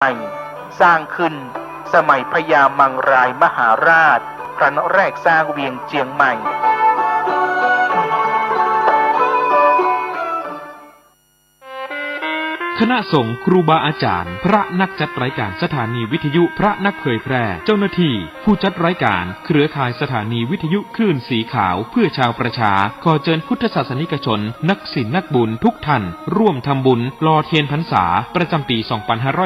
ใหม่สร้างขึ้นสมัยพญามังรายมหาราชครั้งแรกสร้างเวียงเจียงใหม่คณะสงฆ์ครูบาอาจารย์พระนักจัดรายการสถานีวิทยุพระนักเผยแพร่เจ้าหน้าที่ผู้จัดรายการเครือข่ายสถานีวิทยุคลื่นสีขาวเพื่อชาวประชาขอเชิญพุทธศาสนิกชนนักศิลป์นักบุญทุกท่านร่วมทำบุญหล่อเทียนพรรษาประจำปี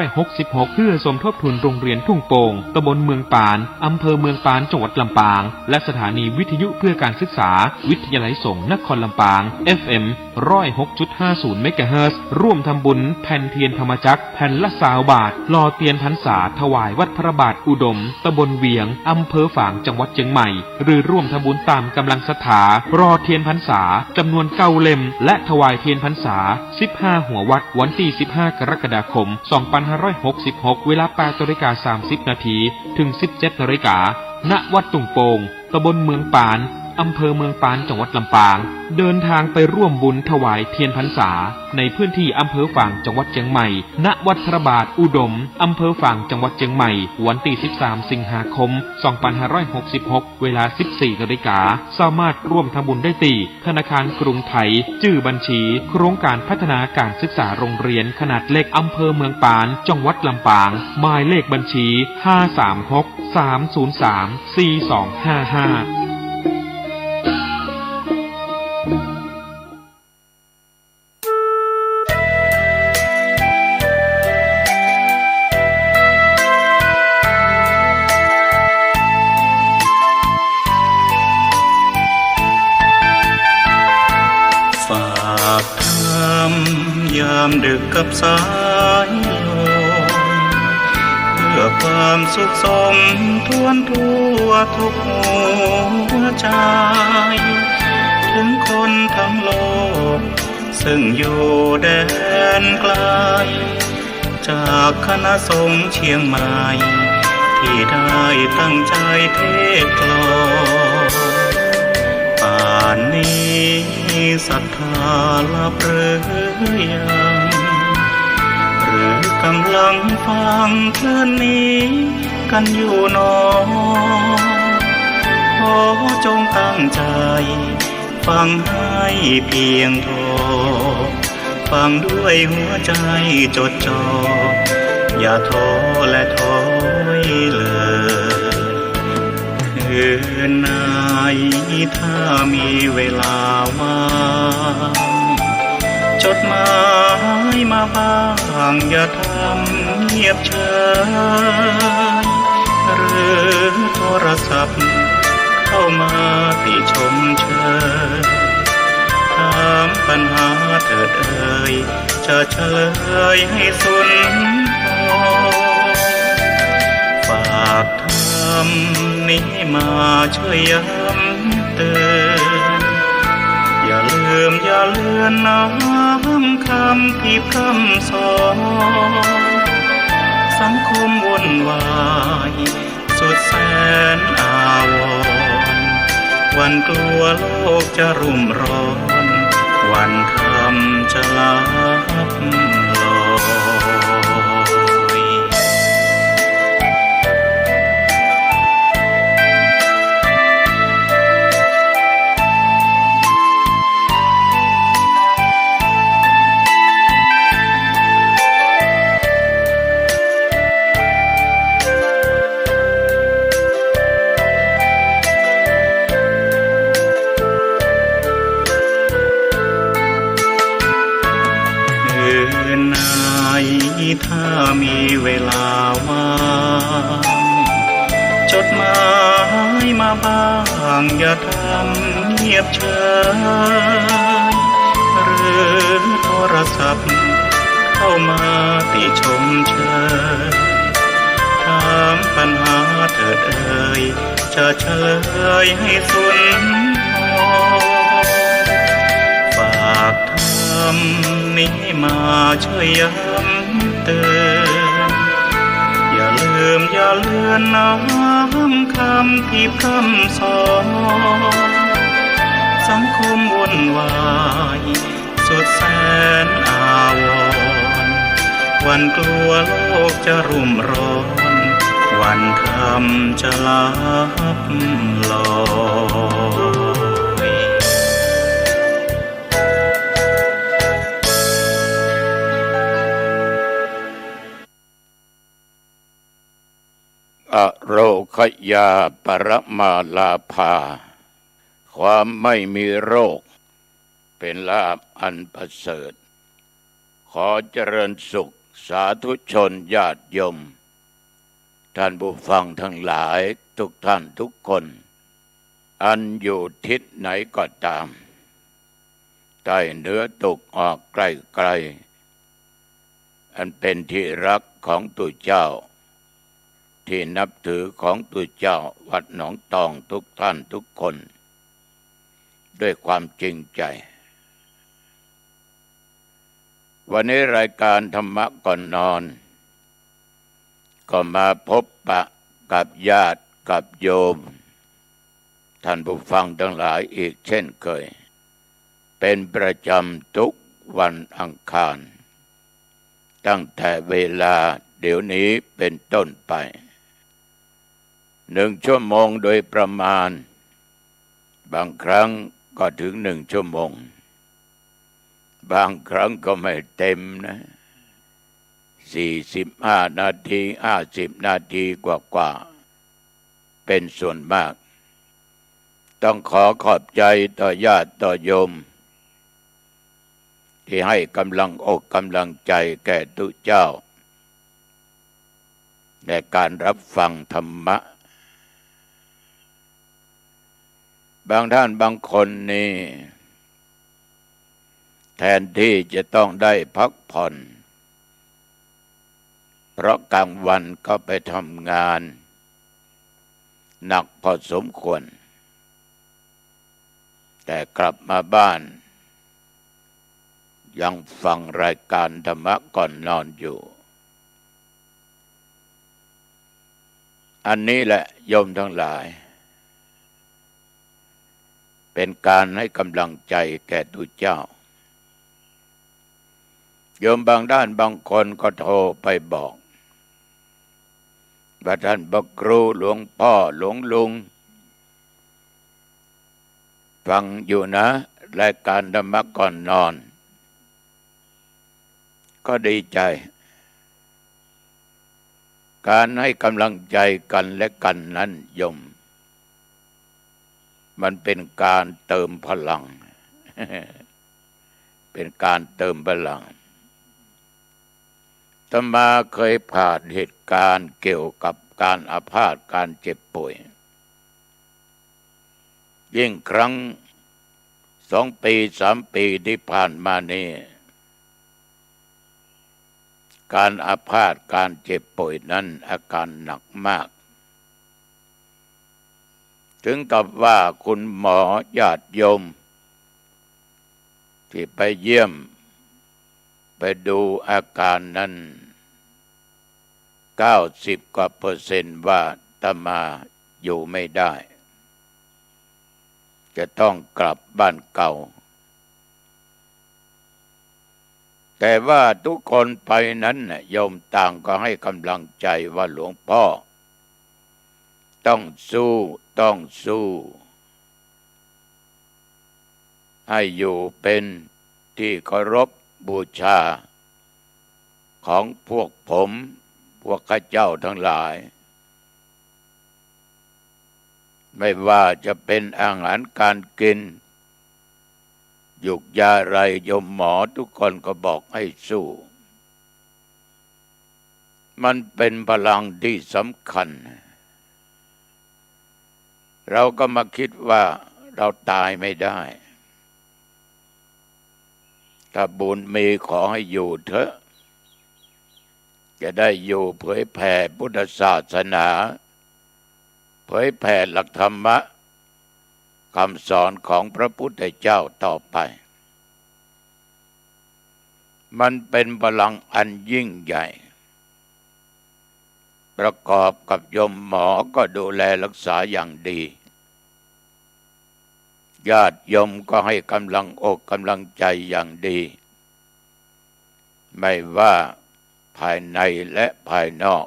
2566 เพื่อสมทบทุนโรงเรียนทุ่งโป่งตำบลเมืองปานอำเภอเมืองปานจังหวัดลำปางและสถานีวิทยุเพื่อการศึกษาวิทยาลัยสงฆ์นครลำปาง FM 106.50 เมกะเฮิรตซ์ร่วมทำบุญแผ่นเทียนธรรมจักรแผ่นละ20 บาทหล่อเทียนพรรษาถวายวัดพระบาทอุดมตำบลเวียงอำเภอฝางจังหวัดเชียงใหม่หรือร่วมทำบุญตามกำลังศรัทธารอเทียนพรรษาจำนวน9 เล่มและถวายเทียนพรรษา15หัววัดวันที่15กรกฎาคม2566เวลา 8:30 นถึง 17:00 นณวัดตุ่งโป่งตำบลเมืองปานอำเภอเมืองปานจังหวัดลำปางเดินทางไปร่วมบุญถวายเทียนพรรษาในพื้นที่อำเภอฝางจังหวัดเชียงใหม่ณวัดพระบาทอุดมอำเภอฝางจังหวัดเชียงใหม่วันที่13สิงหาคม2566เวลา 14:00 นสามารถร่วมทำบุญได้ที่ธนาคารกรุงไทยชื่อบัญชีโครงการพัฒนาการศึกษาโรงเรียนขนาดเล็กอำเภอเมืองปานจังหวัดลำปางหมายเลขบัญชี536 303 4255ยามดึกกับสายลมเพื่อความสุขสมทวนทั่วทุกหัวใจถึงคนทั้งโลกซึ่งอยู่แดนไกลจากคณะสงฆ์เชียงใหม่ที่ได้ตั้งใจเทศกลอนป่านนี้ศรัทธาลับหรือยังหรือกำลังฟังคลื่นนี้กันอยู่หนอขอจงตั้งใจฟังให้เพียงพอฟังด้วยหัวใจจดจ่ออย่าท้อและถอยเลยคืนไหนถ้ามีเวลาว่างจดหมายมาบ้างอย่าทำเงียบเฉยหรือโทรศัพท์เข้ามาติชมเชยถามปัญหาเถิดเอ่ยจะเฉลยให้สุนทรฝากทำนี้มาช่วยย้ำเตือนอย่าลืมอย่าเลือนน้ำคำที่คำสอนสังคมวุ่นวายสุดแสนอาวรณ์วันกลัวโลกจะรุ่มร้อนวันธรรมจะลับลอยถ้ามีเวลาว่างจดหมายมาบ้างอย่าทำเงียบเฉยหรือโทรศัพท์เข้ามาติชมเชยถามปัญหาเถิดเอ่ยจะเฉลยให้สุนทรฝากทำนี้มาช่วยย้ำเตือนอย่าลืมอย่าเลือนน้ำคำที่คำสอนสังคมวุ่นวายสุดแสนอาวรณ์ วันกลัวโลกจะรุ่มร้อนวันธรรมจะลับลอยอโรคยาปรมาลาภาความไม่มีโรคเป็นลาภอันประเสริฐขอเจริญสุขสาธุชนญาติโยมท่านผู้ฟังทั้งหลายทุกท่านทุกคนอันอยู่ทิศไหนก็ตามใต้เหนือตกออกใกล้ๆอันเป็นที่รักของตุเจ้าที่นับถือของตุเจ้าวัดหนองตองทุกท่านทุกคนด้วยความจริงใจวันนี้รายการธรรมะก่อนนอนก็มาพบปะกับญาติกับโยมท่านผู้ฟังทั้งหลายอีกเช่นเคยเป็นประจำทุกวันอังคารตั้งแต่เวลาเดี๋ยวนี้เป็นต้นไป1 ชั่วโมงโดยประมาณบางครั้งก็ถึง1 ชั่วโมงบางครั้งก็ไม่เต็มนะ45 นาที50 นาทีกว่าเป็นส่วนมากต้องขอขอบใจต่อญาติต่อโยมที่ให้กำลังอกกำลังใจแก่ตุเจ้าในการรับฟังธรรมะบางท่านบางคนนี่แทนที่จะต้องได้พักผ่อนเพราะกลางวันก็ไปทำงานหนักพอสมควรแต่กลับมาบ้านยังฟังรายการธรรมะก่อนนอนอยู่อันนี้แหละโยมทั้งหลายเป็นการให้กำลังใจแก่ตุเจ้าโยมบางด้านบางคนก็โทรไปบอกว่าท่านพระครูหลวงพ่อหลวงลุงฟังอยู่นะรายการธรรมะก่อนนอนก็ดีใจการให้กำลังใจกันและกันนั้นโยมมันเป็นการเติมพลัง เป็นการเติมพลังอาตมาเคยผ่านเหตุการณ์เกี่ยวกับการอาพาธการเจ็บป่วยยิ่งครั้ง2 ปี3 ปีที่ผ่านมานี้การอาพาธการเจ็บป่วยนั้นอาการหนักมากถึงกับว่าคุณหมอญาติโยมที่ไปเยี่ยมไปดูอาการนั้น90 กว่า% ว่าอาตมาอยู่ไม่ได้จะต้องกลับบ้านเก่าแต่ว่าทุกคนไปนั้นโยมต่างก็ให้กำลังใจว่าหลวงพ่อต้องสู้ให้อยู่เป็นที่เคารพบูชาของพวกผมพวกข้าเจ้าทั้งหลายไม่ว่าจะเป็นอาหารการกินยุกยาไรยมหมอทุกคนก็บอกให้สู้มันเป็นพลังที่สำคัญเราก็มาคิดว่าเราตายไม่ได้ถ้าบุญมีขอให้อยู่เถอะจะได้อยู่เผยแผ่พุทธศาสนาเผยแผ่หลักธรรมะคำสอนของพระพุทธเจ้าต่อไปมันเป็นพลังอันยิ่งใหญ่ประกอบกับโยมหมอก็ดูแลรักษาอย่างดีญาติโยมก็ให้กำลังอกกำลังใจอย่างดีไม่ว่า ภายในและภายนอก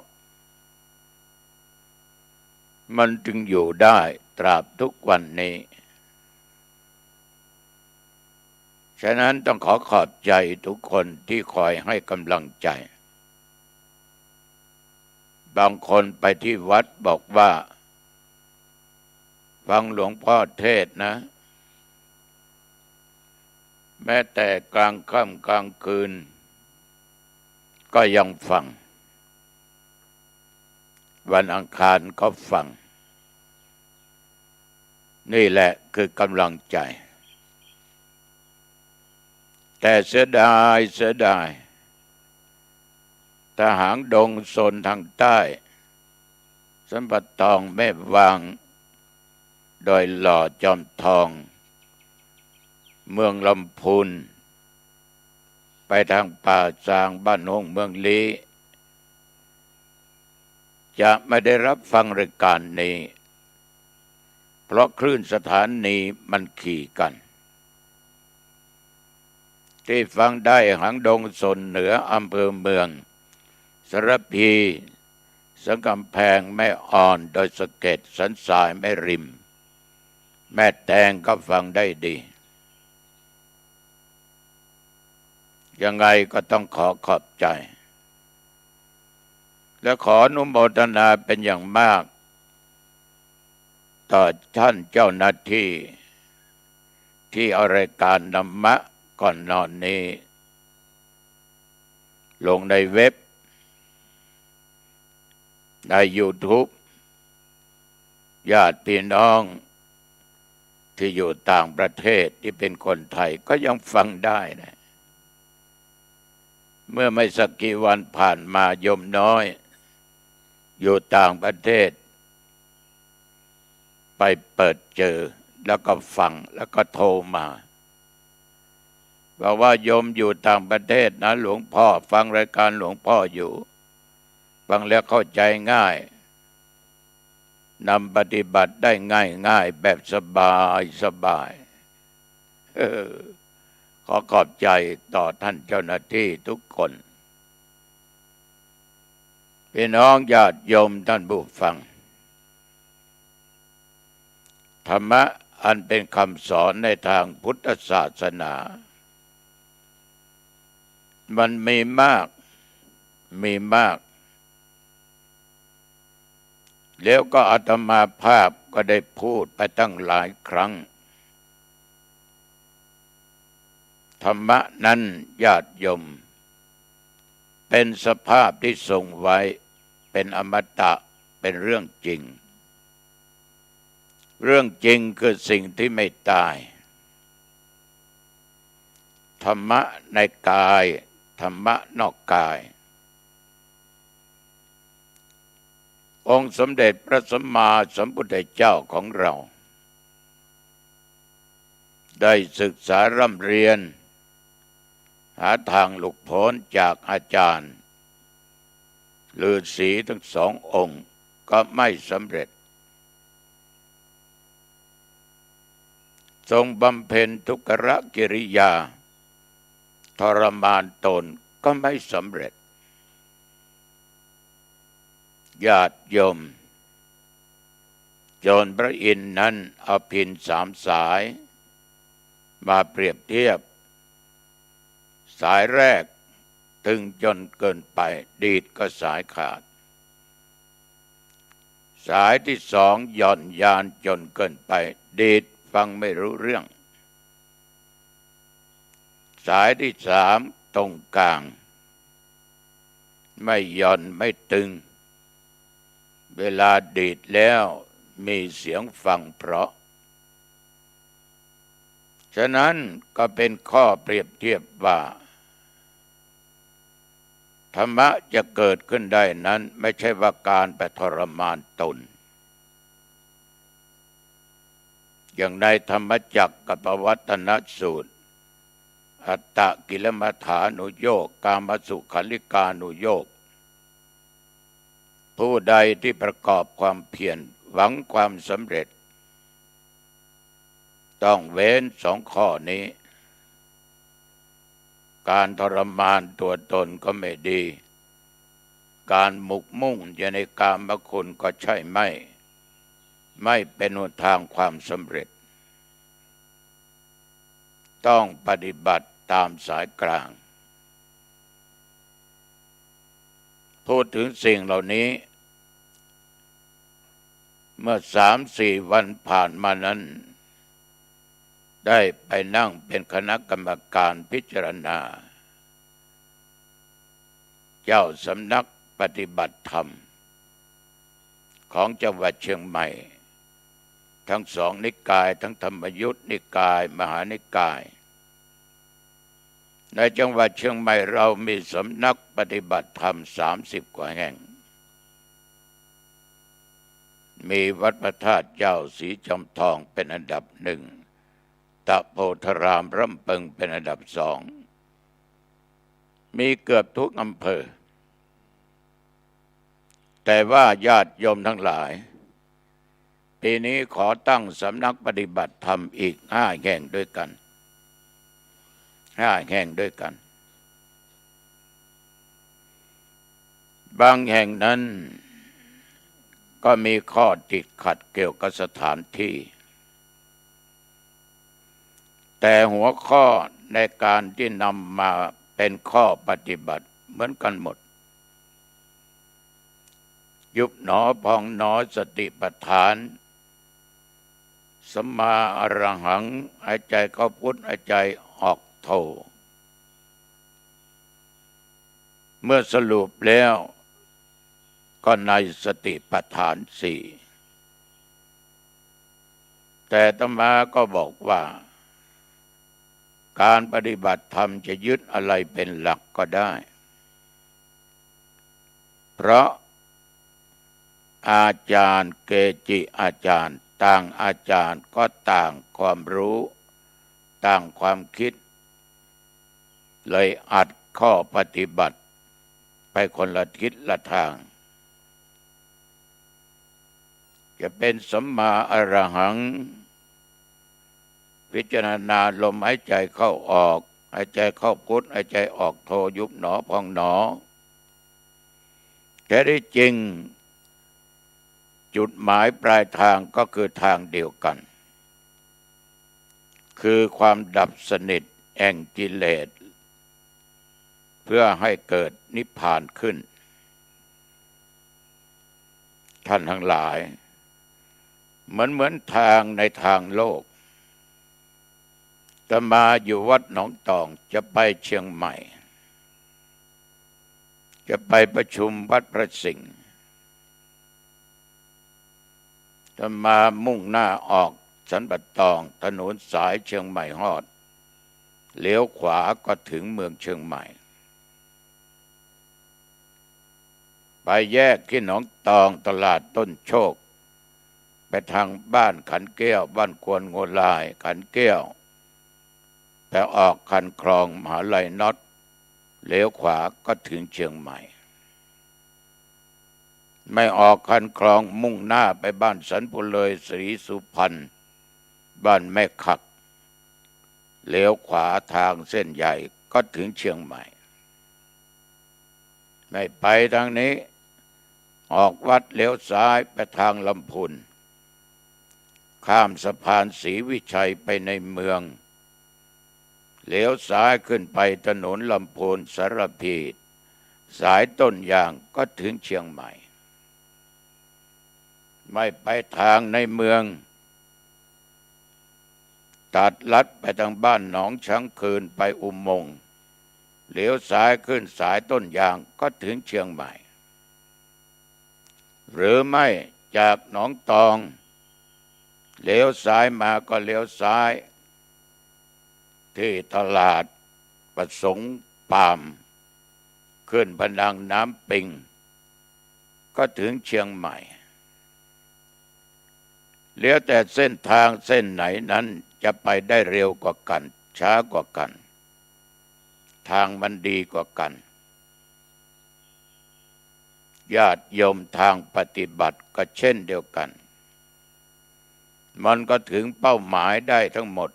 มันจึงอยู่ได้ตราบทุกวันนี้ฉะนั้นต้องขอบใจทุกคนที่คอยให้กำลังใจบางคนไปที่วัดบอกว่าฟังหลวงพ่อเทศน์นะแม้แต่กลางค่ำกลางคืนก็ยังฟังวันอังคารก็ฟังนี่แหละคือกำลังใจแต่เสียดายทหารดงโซนทางใต้สัมปตองแม่วางดอยหล่อจอมทองเมืองลำพูนไปทางป่าซางบ้านโนงเมืองลี้จะไม่ได้รับฟังรายการนี้เพราะคลื่นสถานีมันขี่กันที่ฟังได้หางดงโซนเหนืออำเภอเมืองสารพีสังกำแพงแม่อ่อนโดยสะเก็ดสันทรายแม่ริมแม่แตงก็ฟังได้ดียังไงก็ต้องขอบใจและขออนุโมทนาเป็นอย่างมากต่อท่านเจ้าหน้าที่ที่เอารายการธรรมะก่อนนอนนี้ลงในเว็บใน YouTube ญาติพี่น้องที่อยู่ต่างประเทศที่เป็นคนไทยก็ยังฟังได้นะเมื่อไม่สักกี่วันผ่านมาโยมน้อยอยู่ต่างประเทศไปเปิดเจอแล้วก็ฟังแล้วก็โทรมาบอกว่าโยมอยู่ต่างประเทศนะหลวงพ่อฟังรายการหลวงพ่ออยู่ฟังแล้วเข้าใจง่ายนำปฏิบัติได้ง่ายแบบสบายขอขอบใจต่อท่านเจ้าหน้าที่ทุกคนพี่น้องญาติโยมท่านผู้ฟังธรรมะอันเป็นคำสอนในทางพุทธศาสนามันมีมากแล้วก็อาตมาภาพก็ได้พูดไปตั้งหลายครั้งธรรมะนั้นญาติโยมเป็นสภาพที่ทรงไว้เป็นอมตะเป็นเรื่องจริงคือสิ่งที่ไม่ตายธรรมะในกายธรรมะนอกกายองค์สมเด็จพระสัมมาสัมพุทธเจ้าของเราได้ศึกษาร่ำเรียนหาทางหลุดพ้นจากอาจารย์ฤาษีทั้งสององค์ก็ไม่สำเร็จทรงบำเพ็ญทุกขกิริยาทรมานตนก็ไม่สำเร็จญาติโยมโจรพระอินทร์นั้นเอาพิณ3 สายมาเปรียบเทียบสายแรกตึงจนเกินไปดีดก็สายขาดสายที่2หย่อนยานจนเกินไปดีดฟังไม่รู้เรื่องสายที่3ตรงกลางไม่หย่อนไม่ตึงเวลาดีดแล้วมีเสียงฟังเพราะฉะนั้นก็เป็นข้อเปรียบเทียบว่าธรรมะจะเกิดขึ้นได้นั้นไม่ใช่ว่าการไปทรมานตนอย่างในธรรมจักรกับปวัตตนสูตรอัตตกิลมัฏฐานุโยคกามสุขันลิกานุโยคผู้ใดที่ประกอบความเพียรหวังความสำเร็จต้องเว้น2 ข้อนี้การทรมานตัวตนก็ไม่ดี การหมกมุ่งอยู่ในกามคุณก็ใช่ไม่เป็นหนทางความสำเร็จต้องปฏิบัติตามสายกลางพูดถึงสิ่งเหล่านี้เมื่อ3-4 วันผ่านมานั้นได้ไปนั่งเป็นคณะกรรมการพิจารณาเจ้าสำนักปฏิบัติธรรมของจังหวัดเชียงใหม่ทั้ง2 นิกายทั้งธรรมยุทธนิกายมหานิกายในจังหวัดเชียงใหม่เรามีสำนักปฏิบัติธรรม30 กว่าแห่งมีวัดพระธาตุเจ้าศรีจอมทองเป็นอันดับ1ตะโพธารามร่ำเปิงเป็นอันดับ2มีเกือบทุกอำเภอแต่ว่าญาติโยมทั้งหลายปีนี้ขอตั้งสำนักปฏิบัติธรรมอีก5 แห่งด้วยกัน5 แห่งด้วยกันบางแห่งนั้นก็มีข้อติดขัดเกี่ยวกับสถานที่แต่หัวข้อในการที่นำมาเป็นข้อปฏิบัติเหมือนกันหมดยุบหนอพองหนอสติปัฏฐานสัมมาอรหังหายใจเข้าพุทธหายใจออกโทเมื่อสรุปแล้วก็ในสติปัฏฐาน4แต่อาตมาก็บอกว่าการปฏิบัติธรรมจะยึดอะไรเป็นหลักก็ได้เพราะอาจารย์เกจิอาจารย์ต่างอาจารย์ก็ต่างความรู้ต่างความคิดเลยอัดข้อปฏิบัติไปคนละทิศละทางจะเป็นสัมมาอรหังพิจารณาลมหายใจเข้าออกหายใจเข้าพุทธหายใจออกโทยุบหนอพองหนอแท้ที่จริงจุดหมายปลายทางก็คือทางเดียวกันคือความดับสนิทแห่งกิเลสเพื่อให้เกิดนิพพานขึ้นท่านทั้งหลายเหมือนทางในทางโลกจะมาอยู่วัดหนองตองจะไปเชียงใหม่จะไปประชุมวัดพระสิงห์จะมามุ่งหน้าออกสันป่าตองถนนสายเชียงใหม่ฮอดเลี้ยวขวาก็ถึงเมืองเชียงใหม่ไปแยกที่หนองตองตลาดต้นโชคไปทางบ้านขันแก้วบ้านควนโงลายขันแก้วไปออกคันคลองมหาลัยน็อตเลี้ยวขวาก็ถึงเชียงใหม่ไม่ออกคันคลองมุ่งหน้าไปบ้านสันปุเลยศรีสุพรรณบ้านแม่ขักเลี้ยวขวาทางเส้นใหญ่ก็ถึงเชียงใหม่ไม่ไปทางนี้ออกวัดเลี้ยวซ้ายไปทางลำพูนข้ามสะพานศรีวิชัยไปในเมืองเลี้ยวซ้ายขึ้นไปถนนลำพูนสารพีสายต้นยางก็ถึงเชียงใหม่ไม่ไปทางในเมืองตัดลัดไปทางบ้านหนองช้างคืนไปอุโมงค์เลี้ยวซ้ายขึ้นสายต้นยางก็ถึงเชียงใหม่หรือไม่จากหนองตองเลี้ยวซ้ายมาก็เลี้ยวซ้ายที่ตลาดประสงค์ปามขึ้นพนังน้ำปิงก็ถึงเชียงใหม่เลี้ยวแต่เส้นทางเส้นไหนนั้นจะไปได้เร็วกว่ากันช้ากว่ากันทางมันดีกว่ากันญาติโยมทางปฏิบัติก็เช่นเดียวกันมันก็ถึงเป้าหมายได้ทั้งหมด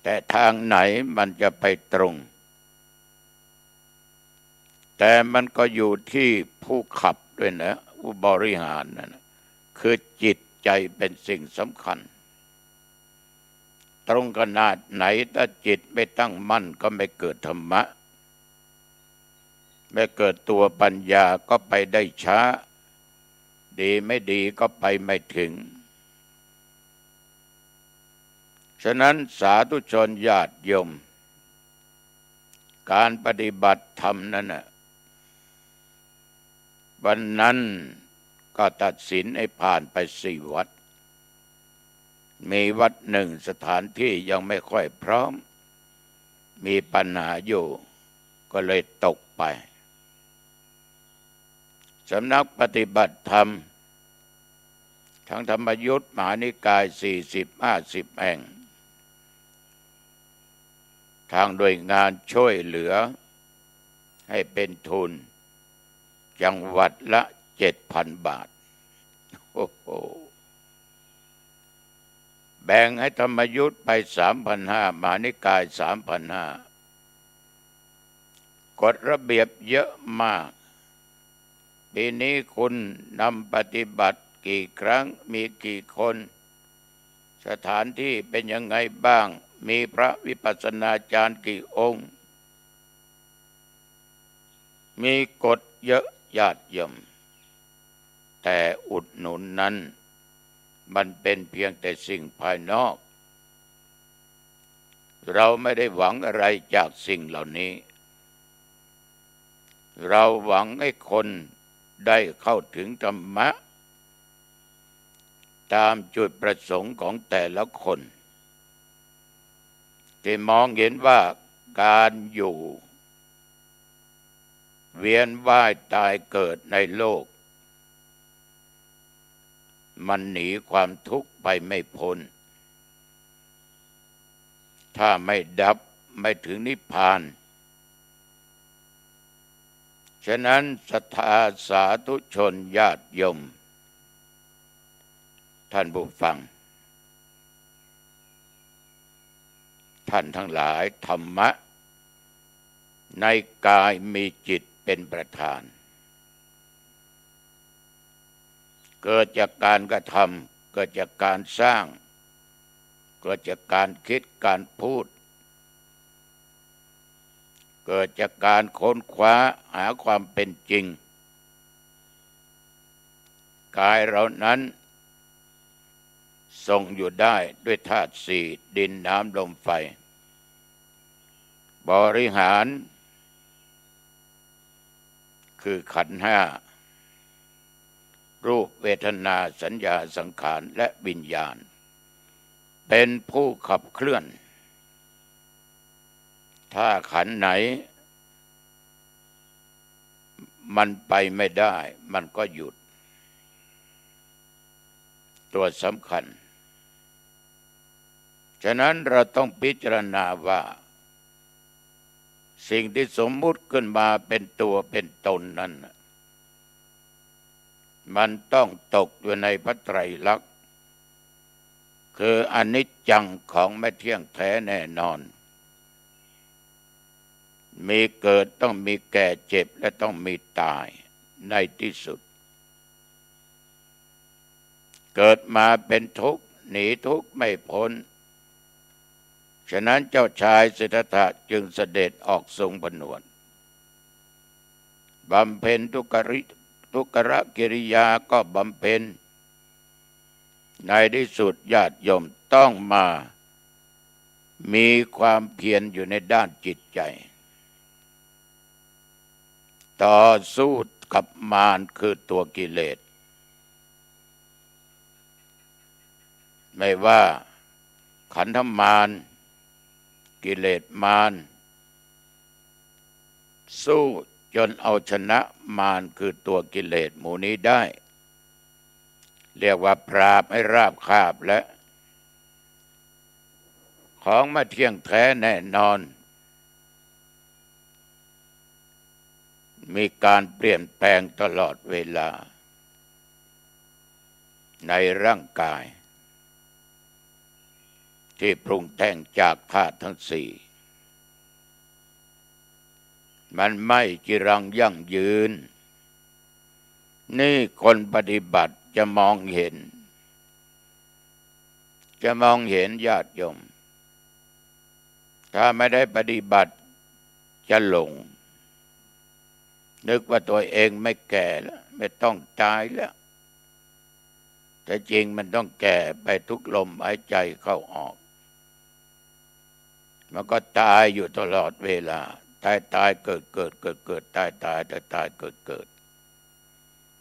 แต่ทางไหนมันจะไปตรง แต่มันก็อยู่ที่ผู้ขับด้วยนะผู้บริหารนะคือจิตใจเป็นสิ่งสำคัญตรงขนาดไหนถ้าจิตไม่ตั้งมั่นก็ไม่เกิดธรรมะไม่เกิดตัวปัญญาก็ไปได้ช้าดีไม่ดีก็ไปไม่ถึงฉะนั้นสาธุชนญาติโยมการปฏิบัติธรรมนั้นน่ะวันนั้นก็ตัดสินให้ผ่านไป4 วัดมีวัดหนึ่งสถานที่ยังไม่ค่อยพร้อมมีปัญหาอยู่ก็เลยตกไปสำนักปฏิบัติธรรมทั้งธรรมยุทธมหานิกาย40-50 แห่งทางโดยงานช่วยเหลือให้เป็นทุนจังหวัดละ 7,000 บาทโอ้โหแบ่งให้ธรรมยุทธไป 3,500 มหานิกาย 3,500 กฎระเบียบเยอะมากปีนี้คุณนำปฏิบัติกี่ครั้งมีกี่คนสถานที่เป็นยังไงบ้างมีพระวิปัสสนาจารย์กี่องค์มีกฎเยอะญาติโยมแต่อุดหนุนนั้นมันเป็นเพียงแต่สิ่งภายนอกเราไม่ได้หวังอะไรจากสิ่งเหล่านี้เราหวังให้คนได้เข้าถึงธรรมะตามจุดประสงค์ของแต่ละคนที่มองเห็นว่าการอยู่เวียนว่ายตายเกิดในโลกมันหนีความทุกข์ไปไม่พ้นถ้าไม่ดับไม่ถึงนิพพานฉะนั้นศรัทธาสาธุชนญาติโยมท่านผู้ฟังท่านทั้งหลายธรรมะในกายมีจิตเป็นประธานเกิดจากการกระทำเกิดจากการสร้างเกิดจากการคิดการพูดเกิดจากการค้นคว้าหาความเป็นจริงกายเรานั้นทรงอยู่ได้ด้วยธาตุสี่ดินน้ำลมไฟบริหารคือขันธ์ห้ารูปเวทนาสัญญาสังขารและวิญญาณเป็นผู้ขับเคลื่อนถ้าขันธ์ไหนมันไปไม่ได้มันก็หยุดตัวสำคัญฉะนั้นเราต้องพิจารณาว่าสิ่งที่สมมุติขึ้นมาเป็นตัวเป็นตนนั้นมันต้องตกอยู่ในพระไตรลักษณ์คืออนิจจังของไม่เที่ยงแท้แน่นอนมีเกิดต้องมีแก่เจ็บและต้องมีตายในที่สุดเกิดมาเป็นทุกข์หนีทุกข์ไม่พ้นฉะนั้นเจ้าชายสิทธัตถะจึงเสด็จออกทรงผนวดบำเพ็ญทุกขกิริยาก็บำเพ็ญในที่สุดญาติโยมต้องมามีความเพียรอยู่ในด้านจิตใจต่อสู้กับมารคือตัวกิเลสไม่ว่าขันธมารกิเลสมารสู้จนเอาชนะมารคือตัวกิเลสหมู่นี้ได้เรียกว่าปราบให้ราบคาบและของไม่เที่ยงแท้แน่นอนมีการเปลี่ยนแปลงตลอดเวลาในร่างกายที่ปรุงแต่งจากธาตุทั้งสี่ มันไม่จีรังยั่งยืนนี่คนปฏิบัติจะมองเห็นญาติโยมถ้าไม่ได้ปฏิบัติจะหลงนึกว่าตัวเองไม่แก่แล้วไม่ต้องตายแล้วแต่จริงมันต้องแก่ไปทุกลมหายใจเข้าออกมันก็ตายอยู่ตลอดเวลาตายเกิดตายเกิด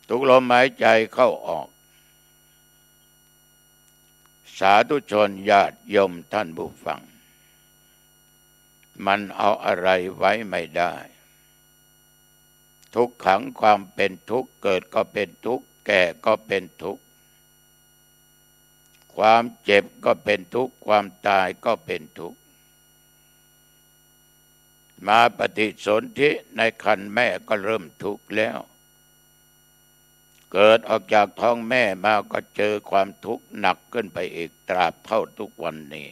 ทุกลมหายใจเข้าออกสาธุชนญาติโยมท่านผู้ฟังมันเอาอะไรไว้ไม่ได้ทุกขังความเป็นทุกข์เกิดก็เป็นทุกข์แก่ก็เป็นทุกข์ความเจ็บก็เป็นทุกข์ความตายก็เป็นทุกข์มาปฏิสนธิในครรภ์แม่ก็เริ่มทุกข์แล้วเกิดออกจากท้องแม่มาก็เจอความทุกข์หนักขึ้นไปอีกตราบเท่าทุกวันนี้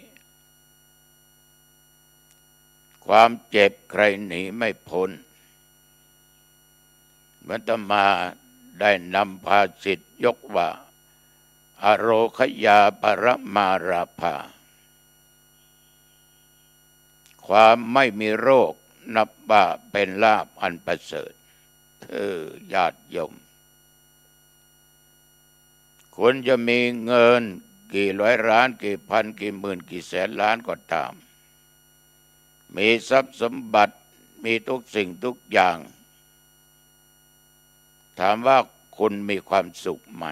ความเจ็บใครหนีไม่พ้นมันจะมาได้นำภาษิตยกว่าอโรคยาปรมาราภาความไม่มีโรคนับว่าเป็นลาภอันประเสริฐญาติโยมคุณจะมีเงินกี่ร้อยล้านกี่พันกี่หมื่นกี่แสนล้านก็ตามมีทรัพย์สมบัติมีทุกสิ่งทุกอย่างถามว่าคุณมีความสุขไหม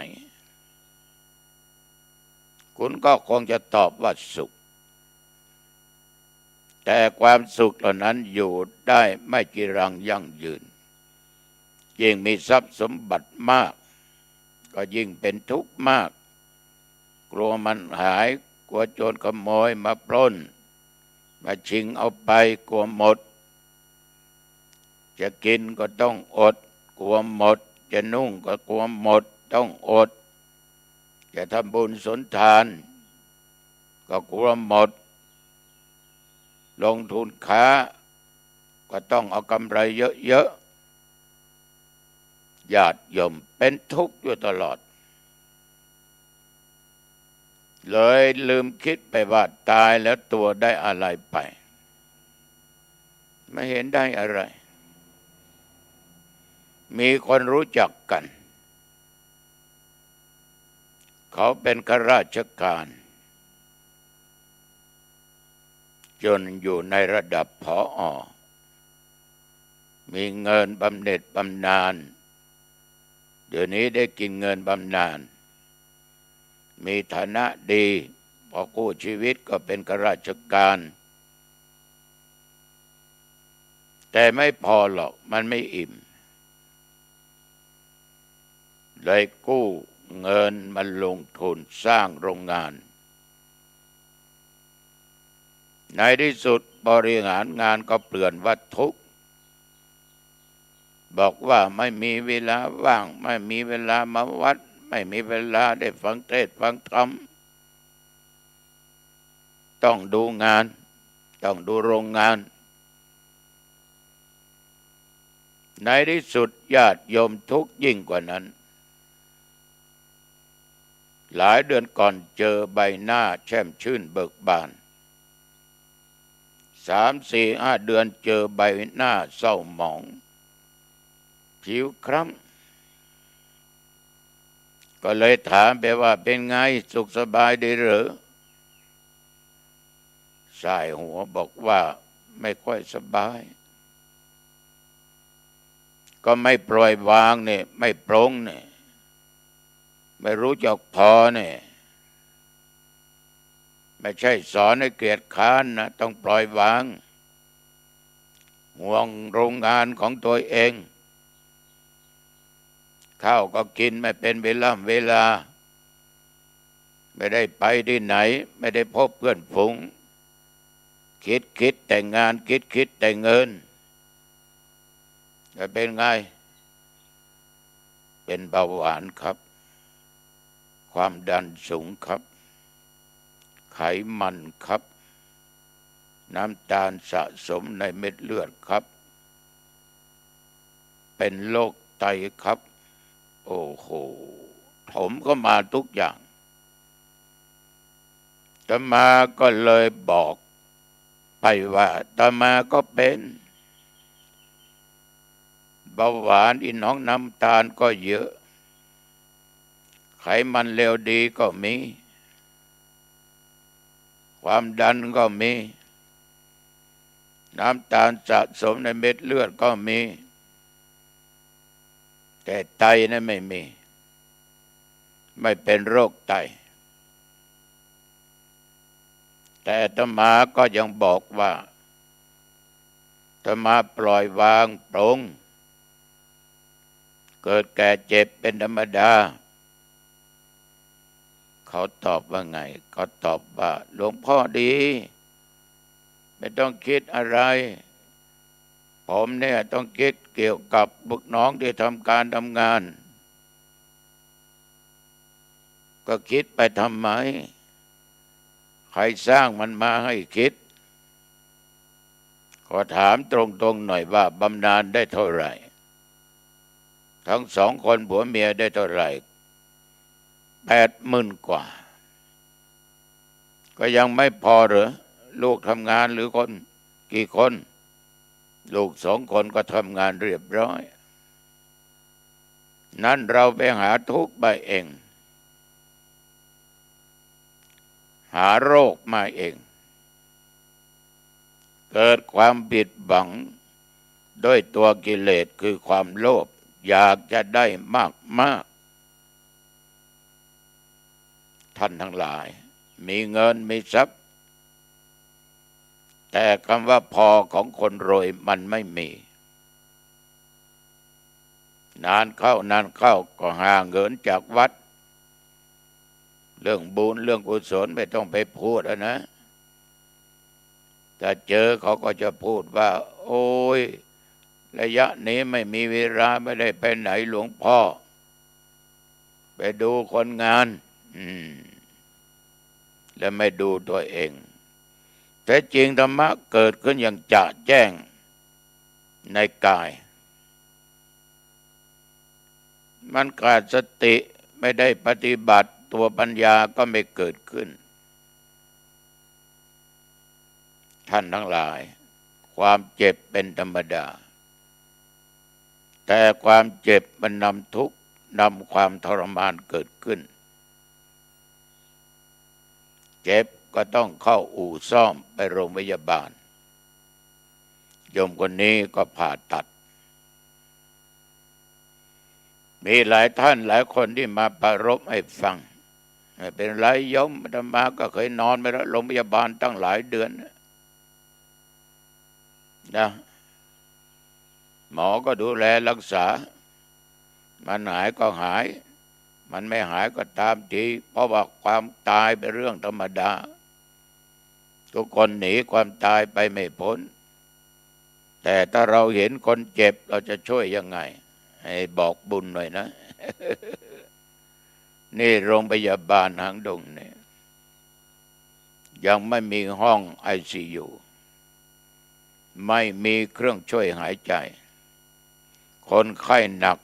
คุณก็คงจะตอบว่าสุขแต่ความสุขเหล่านั้นอยู่ได้ไม่จีรังยั่งยืนยิ่งมีทรัพย์สมบัติมากก็ยิ่งเป็นทุกข์มากกลัวมันหายกลัวโจรขโมยมาปล้นมาชิงเอาไปกลัวหมดจะกินก็ต้องอดกลัวหมดจะนุ่งก็กลัวหมดต้องอดจะทำบุญสนทานก็กลัวหมดลงทุนค้าก็ต้องเอากำไรเยอะๆญาติโยมเป็นทุกข์อยู่ตลอดเลยลืมคิดไปว่าตายแล้วตัวได้อะไรไปไม่เห็นได้อะไรมีคนรู้จักกันเขาเป็นข้าราชการจนอยู่ในระดับผอ.มีเงินบำเหน็จบำนาญเดี๋ยวนี้ได้กินเงินบำนาญมีฐานะดีพอกู้ชีวิตก็เป็นข้าราชการแต่ไม่พอหรอกมันไม่อิ่มเลยกู้เงินมาลงทุนสร้างโรงงานในที่สุดบริหารงานก็เปลี่ยนว่าทุกข์บอกว่าไม่มีเวลาว่างไม่มีเวลามาวัดไม่มีเวลาได้ฟังเทศน์ฟังธรรมต้องดูงานต้องดูโรงงานในที่สุดญาติโยมทุกข์ยิ่งกว่านั้นหลายเดือนก่อนเจอใบหน้าแช่มชื่นเบิกบาน3-4-5 เดือนเจอใบหน้าเศร้าหมองผิวคล้ำก็เลยถามไปว่าเป็นไงสุขสบายดีหรือสายหัวบอกว่าไม่ค่อยสบายก็ไม่ปล่อยวางเนี่ยไม่ปรงเนี่ยไม่รู้จักพอเนี่ยไม่ใช่สอนให้เกียจค้านนะต้องปล่อยวางห่วงโรงงานของตัวเองข้าวก็กินไม่เป็นเวลาไม่ได้ไปที่ไหนไม่ได้พบเพื่อนฝูงคิดแต่งานคิดแต่เงินจะเป็นไงเป็นเบาหวานครับความดันสูงครับไขมันครับน้ำตาลสะสมในเม็ดเลือดครับ เป็นโรคไตครับโอ้โหผมก็มาทุกอย่างอาตมาก็เลยบอกไปว่าอาตมาก็เป็นเบาหวานอีน้องน้ำตาลก็เยอะไขมันเลวดีก็มีความดันก็มีน้ำตาลสะสมในเม็ดเลือดก็มีแต่ไตนั้นไม่มีไม่เป็นโรคไตแต่อาตมาก็ยังบอกว่าอาตมาปล่อยวางปรงเกิดแก่เจ็บเป็นธรรมดาเขาตอบว่าไงเขาตอบว่าหลวงพ่อดีไม่ต้องคิดอะไรผมเนี่ยต้องคิดเกี่ยวกับบุตรน้องที่ทำการทำงานก็คิดไปทำไมใครสร้างมันมาให้คิดขอถามตรงๆหน่อยว่าบำนาญได้เท่าไหร่ทั้งสองคนผัวเมียได้เท่าไหร่80,000 กว่าก็ยังไม่พอเหรอลูกทำงานหรือคนกี่คนลูก2 คนก็ทำงานเรียบร้อยนั่นเราไปหาทุกข์ไปเองหาโรคมาเองเกิดความผิดหวังด้วยตัวกิเลสคือความโลภอยากจะได้มากท่านทั้งหลายมีเงินมีทรัพย์แต่คำว่าพอของคนรวยมันไม่มีนานเข้าก็หาเงินจากวัดเรื่องบุญเรื่องกุศลไม่ต้องไปพูดนะแต่เจอเขาก็จะพูดว่าโอ้ยระยะนี้ไม่มีเวลาไม่ได้ไปไหนหลวงพ่อไปดูคนงานแล้วไม่ดูตัวเองแต่จริงธรรมะเกิดขึ้นอย่างจะแจ้งในกายมันขาดสติไม่ได้ปฏิบัติตัวปัญญาก็ไม่เกิดขึ้นท่านทั้งหลายความเจ็บเป็นธรรมดาแต่ความเจ็บมันนำทุกข์นำความทรมานเกิดขึ้นเจ็บก็ต้องเข้าอู่ซ่อมไปโรงพยาบาลโยมคนนี้ก็ผ่าตัดมีหลายท่านหลายคนที่มาประรบให้ฟังไม่เป็นไรโยมอาตมาก็เคยนอนไปแล้วโรงพยาบาลตั้งหลายเดือนนะหมอก็ดูแลรักษามันหายก็หายมันไม่หายก็ตามทีเพราะว่าความตายเป็นเรื่องธรรมดาทุกคนหนีความตายไปไม่พ้นแต่ถ้าเราเห็นคนเจ็บเราจะช่วยยังไงให้บอกบุญหน่อยนะ นี่โรงพยาบาลหางดงเนี่ยยังไม่มีห้อง ICU ไม่มีเครื่องช่วยหายใจคนไข้หนัก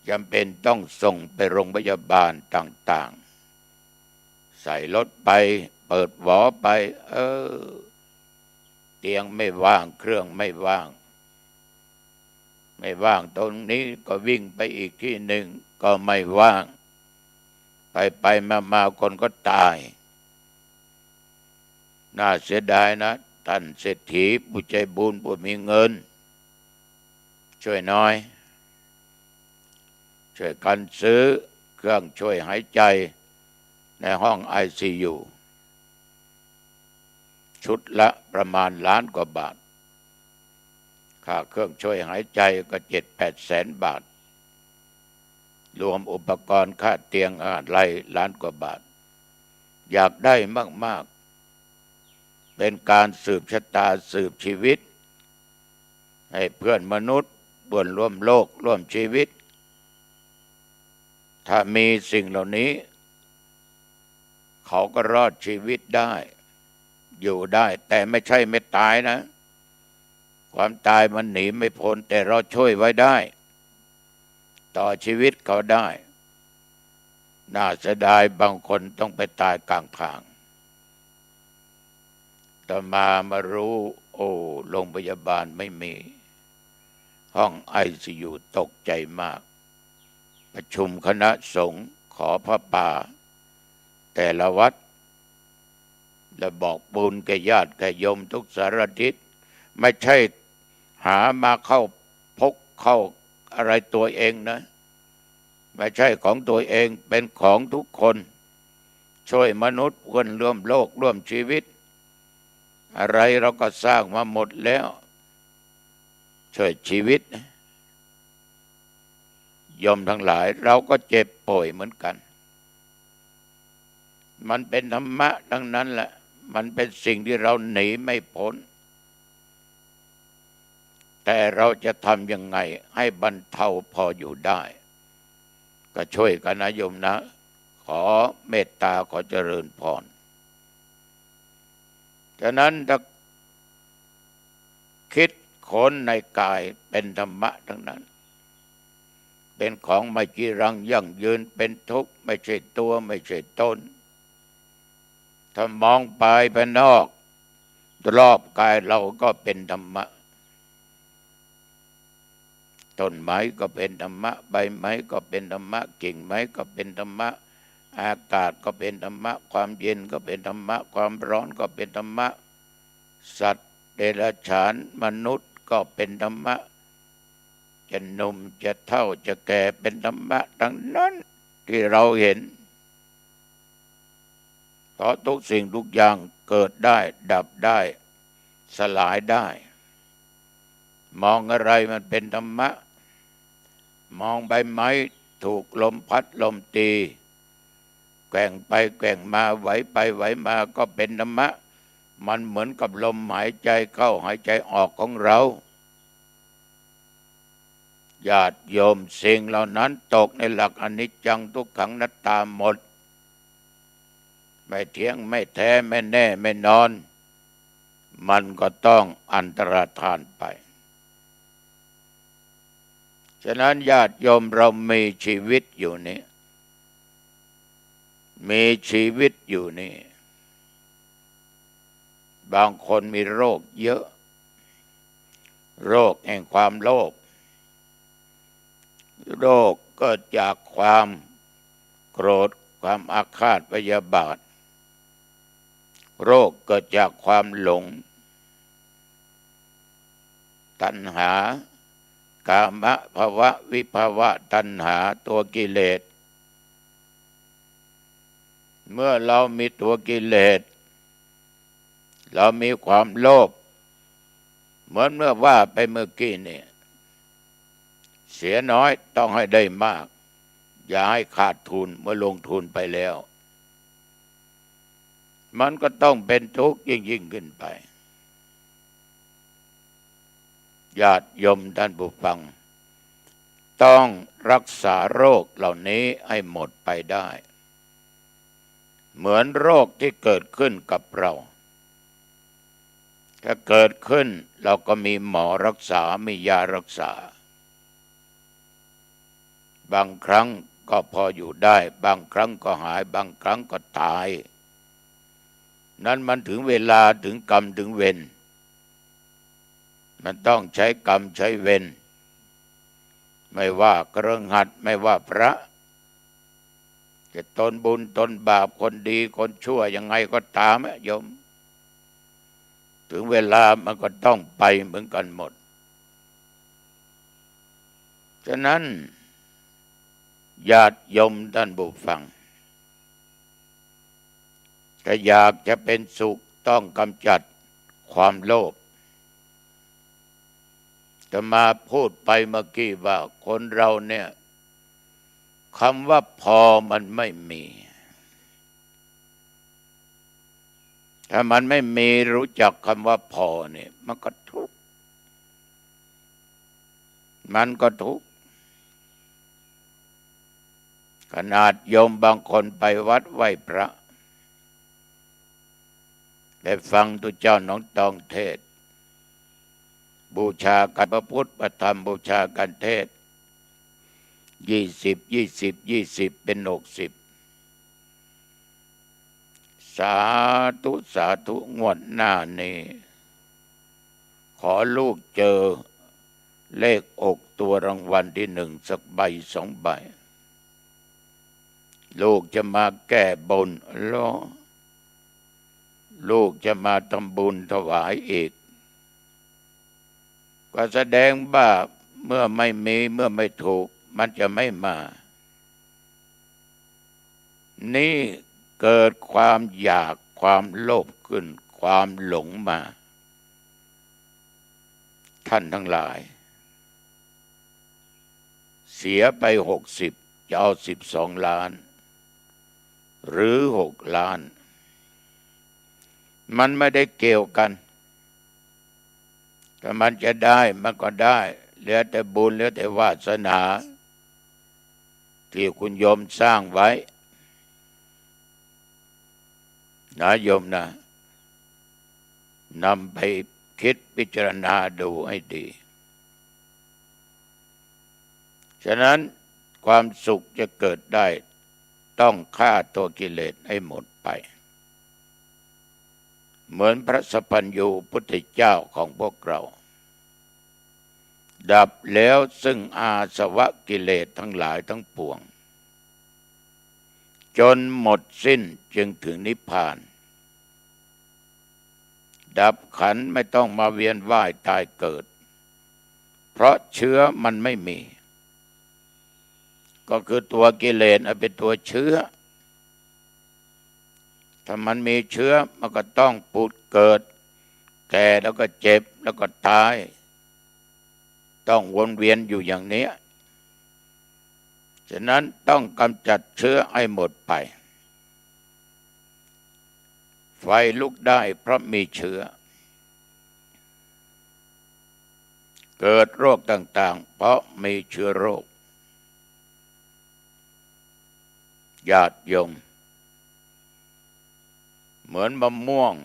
จำเป็นต้องส่งไปโรงพยาบาลต่างๆใส่รถไปเปิดหวอไปเตียงไม่ว่างเครื่องไม่ว่างตรงนี้ก็วิ่งไปอีกที่หนึ่งก็ไม่ว่างไปมาคนก็ตายน่าเสียดายนะท่านเศรษฐีผู้ใจบุญผู้มีเงินช่วยน้อยช่วยกันซื้อเครื่องช่วยหายใจในห้อง ICU ชุดละประมาณ1,000,000 กว่าบาทค่าเครื่องช่วยหายใจก็7-8 แสนบาทรวมอุปกรณ์ค่าเตียงอะไร1,000,000 กว่าบาทอยากได้มากๆเป็นการสืบชะตาสืบชีวิตให้เพื่อนมนุษย์ร่วมโลกร่วมชีวิตถ้ามีสิ่งเหล่านี้เขาก็รอดชีวิตได้อยู่ได้แต่ไม่ใช่ไม่ตายนะค ความตายมันหนีไม่พ้นแต่เราช่วยไว้ได้ต่อชีวิตเขาได้น่าเสียดายบางคนต้องไปตายกลางทางต่อมารู้โอ้โรงพยาบาลไม่มีห้องICUตกใจมากประชุมคณะสงฆ์ขอพระป่าแต่ละวัดและบอกบุญแก่ญาติแก่โยมทุกสารทิศไม่ใช่หามาเข้าพกเข้าอะไรตัวเองนะไม่ใช่ของตัวเองเป็นของทุกคนช่วยมนุษย์เพื่อนร่วมโลกร่วมชีวิตอะไรเราก็สร้างมาหมดแล้วช่วยชีวิตโยมทั้งหลายเราก็เจ็บป่วยเหมือนกันมันเป็นธรรมะดังนั้นแหละมันเป็นสิ่งที่เราหนีไม่พ้นแต่เราจะทำยังไงให้บรรเทาพออยู่ได้ก็ช่วยกันนะโยมนะขอเมตตาขอเจริญพรฉะนั้นถ้าคิดค้นในกายเป็นธรรมะทั้งนั้นเป็นของไม่จีรังยั่งยืนเป็นทุกข์ไม่ใช่ตัวไม่ใช่ตนถ้ามองไปนอกรอบกายเราก็เป็นธรรมะต้นไม้ก็เป็นธรรมะใบไม้ก็เป็นธรรมะกิ่งไม้ก็เป็นธรรมะอากาศก็เป็นธรรมะความเย็นก็เป็นธรรมะความร้อนก็เป็นธรรมะสัตว์เดรัจฉานมนุษย์ก็เป็นธรรมะจะหนุ่มจะเฒ่าจะแก่เป็นธรรมะทั้งนั้นที่เราเห็นเพราะทุกสิ่งทุกอย่างเกิดได้ดับได้สลายได้มองอะไรมันเป็นธรรมะมองใบไม้ถูกลมพัดลมตีแกว่งไปแกว่งมาไหวไปไหวมาก็เป็นธรรมะมันเหมือนกับลมหายใจเข้าหายใจออกของเราญาติโยมสิ่งเหล่านั้นตกในหลักอนิจจังทุกขังอนัตตาหมดไม่เที่ยงไม่แท้ไม่แน่ไม่นอนมันก็ต้องอันตรธานไปฉะนั้นญาติโยมเรามีชีวิตอยู่นี่มีชีวิตอยู่นี่บางคนมีโรคเยอะโรคแห่งความโลภโรคเกิดจากความโกรธความอาฆาตพยาบาทโรคเกิดจากความหลงตัณหากามภวะวิภวะตัณหาตัวกิเลสเมื่อเรามีตัวกิเลสเรามีความโลภเหมือนเมื่อว่าไปเมื่อกี้นี่เสียน้อยต้องให้ได้มากอย่าให้ขาดทุนเมื่อลงทุนไปแล้วมันก็ต้องเป็นทุกข์ยิ่งขึ้นไปญาติโยมท่านผู้ฟังต้องรักษาโรคเหล่านี้ให้หมดไปได้เหมือนโรคที่เกิดขึ้นกับเราถ้าเกิดขึ้นเราก็มีหมอรักษามียารักษาบางครั้งก็พออยู่ได้บางครั้งก็หายบางครั้งก็ตายนั้นมันถึงเวลาถึงกรรมถึงเวรมันต้องใช้กรรมใช้เวรไม่ว่ากระหัตไม่ว่าพระจะตนบุญตนบาปคนดีคนชั่วยังไงก็ตามโยมถึงเวลามันก็ต้องไปเหมือนกันหมดฉะนั้นญาติโยมท่านผู้ฟังถ้าอยากจะเป็นสุขต้องกำจัดความโลภจะมาพูดไปเมื่อกี้ว่าคนเราเนี่ยคำว่าพอมันไม่มีถ้ามันไม่มีรู้จักคำว่าพอเนี่ยมันก็ทุกข์ขนาดโยมบางคนไปวัดไหว้พระได้ฟังตุเจ้าน้องตองเทศ บูชากันพระพุทธพระธรรมบูชากันเทศ20เป็น60สาธุสาธุงวดหน้านี้ขอลูกเจอเลขอกตัวรางวัลที่1สักใบ2 ใบลูกจะมาแก้บนลูกจะมาทำบุญถวายอีกก็แสดงว่าเมื่อไม่มีเมื่อไม่ถูกมันจะไม่มา นี่เกิดความอยากความโลภขึ้นความหลงมาท่านทั้งหลายเสียไป60จะเอา12 ล้านหรือ6 ล้านมันไม่ได้เกี่ยวกันถ้ามันจะได้มันก็ได้เหลือแต่บุญเหลือแต่วาสนาที่คุณโยมสร้างไว้นะโยมนะนำไปคิดพิจารณาดูให้ดีฉะนั้นความสุขจะเกิดได้ต้องฆ่าตัวกิเลสให้หมดไปเหมือนพระสัพพัญญูพุทธเจ้าของพวกเราดับแล้วซึ่งอาสวะกิเลสทั้งหลายทั้งปวงจนหมดสิ้นจึงถึงนิพพานดับขันธ์ไม่ต้องมาเวียนว่ายตายเกิดเพราะเชื้อมันไม่มีก็คือตัวกิเลสเป็นตัวเชื้อถ้ามันมีเชื้อมันก็ต้องผุดเกิดแก่แล้วก็เจ็บแล้วก็ตายต้องวนเวียนอยู่อย่างนี้ฉะนั้นต้องกำจัดเชื้อให้หมดไปไฟลุกได้เพราะมีเชื้อเกิดโรคต่างๆเพราะมีเชื้อโรคญาติโยมเหมือนมะม่วง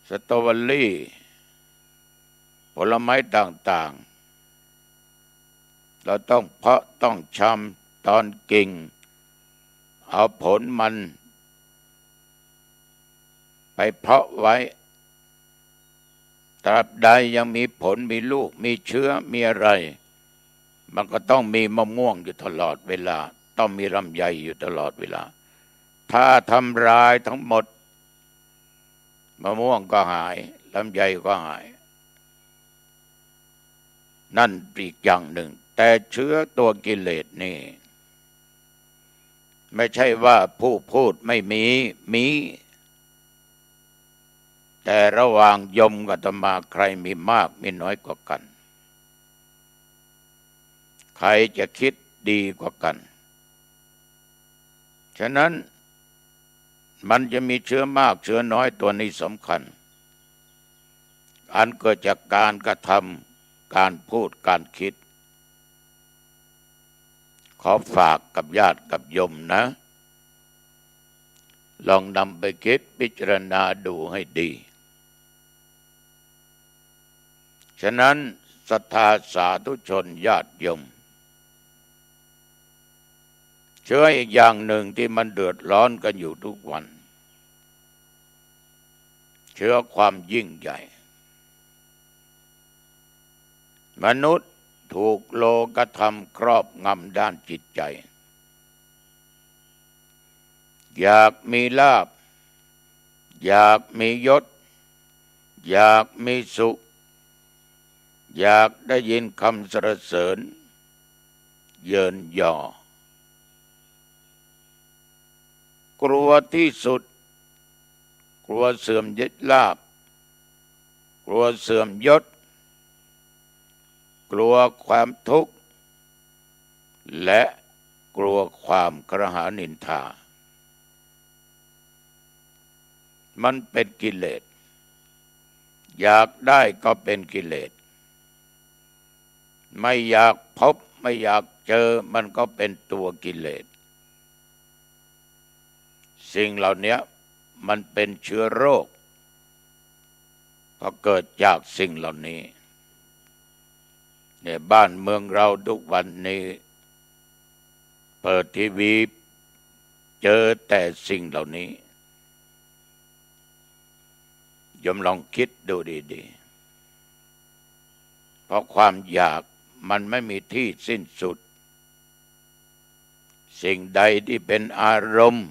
สตรอเบอรี่ผลไม้ต่างๆเราต้องเพาะต้องชำตอนกิ่งเอาผลมันไปเพาะไว้ตราบใดยังมีผลมีลูกมีเชื้อมีอะไรมันก็ต้องมีมะม่วงอยู่ตลอดเวลาต้องมีลำไยอยู่ตลอดเวลาถ้าทำลายทั้งหมดมะม่วงก็หายลำไยก็หายนั่นอีกอย่างหนึ่งแต่เชื้อตัวกิเลสนี่ไม่ใช่ว่าผู้พูดไม่มีแต่ระหว่างโยมกับอาตมาใครมีมากมีน้อยกว่ากันใครจะคิดดีกว่ากันฉะนั้นมันจะมีเชื้อมากเชื้อน้อยตัวนี้สำคัญอันเกิดจากการกระทำการพูดการคิดขอฝากกับญาติกับโยมนะลองนำไปคิดพิจารณาดูให้ดีฉะนั้นศรัทธาสาธุชนญาติโยมเชื้ออีกอย่างหนึ่งที่มันเดือดร้อนกันอยู่ทุกวันเชื้อความยิ่งใหญ่มนุษย์ถูกโลกธรรมครอบงำด้านจิตใจอยากมีลาภอยากมียศอยากมีสุขอยากได้ยินคำสรรเสริญเยินยอกลัวที่สุดกลัวเสื่อมยศลาภกลัวเสื่อมยศกลัวความทุกข์และกลัวความกระหายนินทามันเป็นกิเลสอยากได้ก็เป็นกิเลสไม่อยากพบไม่อยากเจอมันก็เป็นตัวกิเลสสิ่งเหล่านี้มันเป็นเชื้อโรค ก็เกิดจากสิ่งเหล่านี้เนี่ยบ้านเมืองเราทุกวันนี้เปิดทีวีเจอแต่สิ่งเหล่านี้ยมลองคิดดูดีๆเพราะความอยากมันไม่มีที่สิ้นสุดสิ่งใดที่เป็นอารมณ์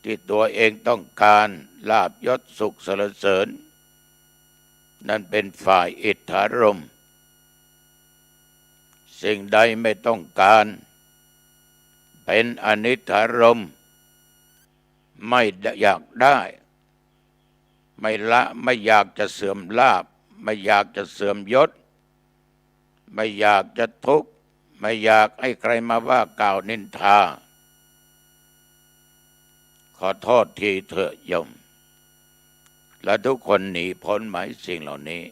ที่ตัวเองต้องการลาภยศสุขสรรเสริญนั่นเป็นฝ่ายอิทธารมณ์สิ่งใดไม่ต้องการเป็นอนิทธารมณ์ไม่อยากได้ไม่อยากจะเสื่อมลาภไม่อยากจะเสื่อมยศไม่อยากจะทุกข์ไม่อยากให้ใครมาว่ากล่าวนินทาขอโทษทีเถอะโยมและทุกคนหนีพ้นไหมสิ่งเหล่านี้